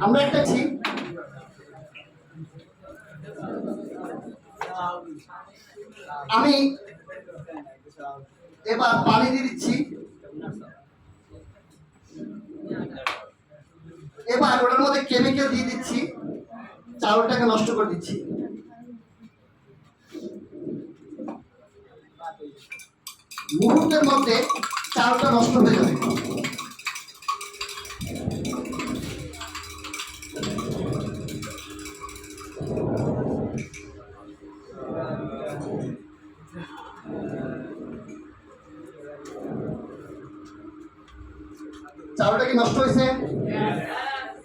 আমরা একটা আমি এবার পানি দিয়ে দিচ্ছি। এবার ওটার মধ্যে কেমিক্যাল দিয়ে দিচ্ছি, চাউলটাকে নষ্ট করে দিচ্ছি। মুহূর্তের মধ্যে চাউলটা নষ্ট হয়ে যাবে। চাউলটা কি নষ্ট হয়েছে?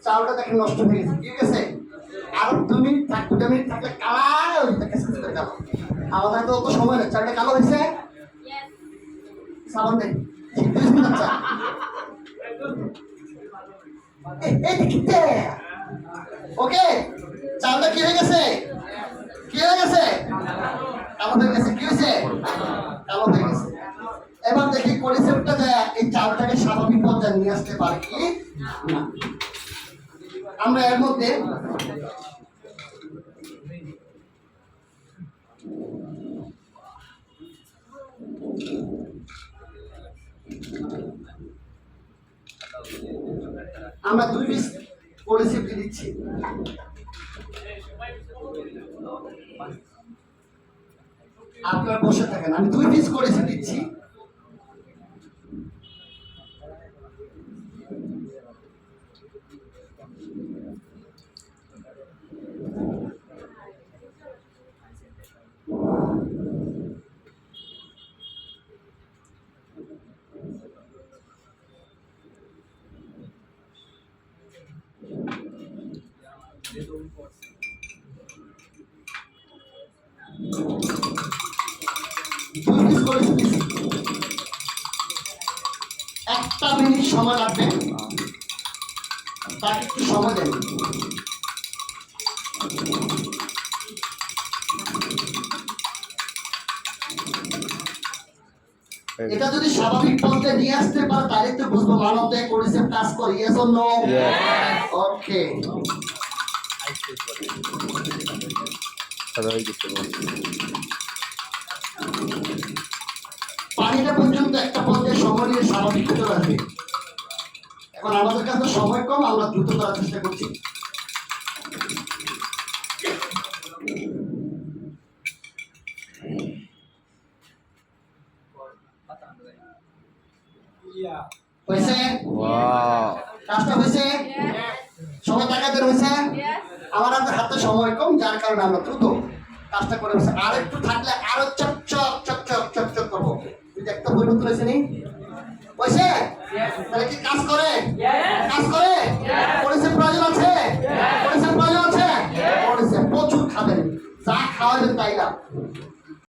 চাউলটা দেখেন নষ্ট হয়ে গেছে। ঠিক আছে, আরো 2 মিনিট 2 মিনিট থাকলে কালো হয়ে যাবে। আমাদের তো অত সময় নেই। চাউলটা কালো হয়েছে, সাবান দেন। ওকে, চাউলটা কি হয়ে গেছে? কি হয়ে গেছে? কালো হয়ে গেছে। কি হয়েছে? কালো হয়ে গেছে। এবার দেখি কনসেপ্টটা দেয় এই চাউলটাকে স্বাভাবিক পর্যায়ে নিয়ে আসতে পারে কি না। আমরা এর মধ্যে আমরা 2 পিস কনসেপ্ট দিচ্ছি। আপনারা বসে থাকেন, আমি 2 পিস কনসেপ্ট দিচ্ছি। একটা মিনিট সময় লাগবে, তাকে একটু সময় দেন। এটা যদি স্বাভাবিক পর্যায়ে নিয়ে আসতে পারে তাহলে তো বুঝবো মানব দেয় করেছে কাজ করে। Yes or no? ওকে, পানিটা পর্যন্ত একটা পর্যায়ে সময় নিয়ে স্বাভাবিক হতে আসবে। এখন আমাদের কাছে সময় কম, আমরা দ্রুত করার চেষ্টা করছি। হয়েছে? কাজটা হয়েছে? সময় টাকাতে রয়েছে? আমার হাতে সময় কম, যার কারণে আমরা দ্রুত কাজটা করে বসে। আর একটু থাকলে আরো চকচক চকচক চকচক করবো। একটা পরিবর্তন হয়েছে নি? হয়েছে? তাহলে কি কাজ করে? কাজ করে? পরিচয় প্রয়োজন আছে? পরিচয় প্রয়োজন আছে? পরিচয় প্রচুর খাবেন, যা খাওয়াবেন তাই না।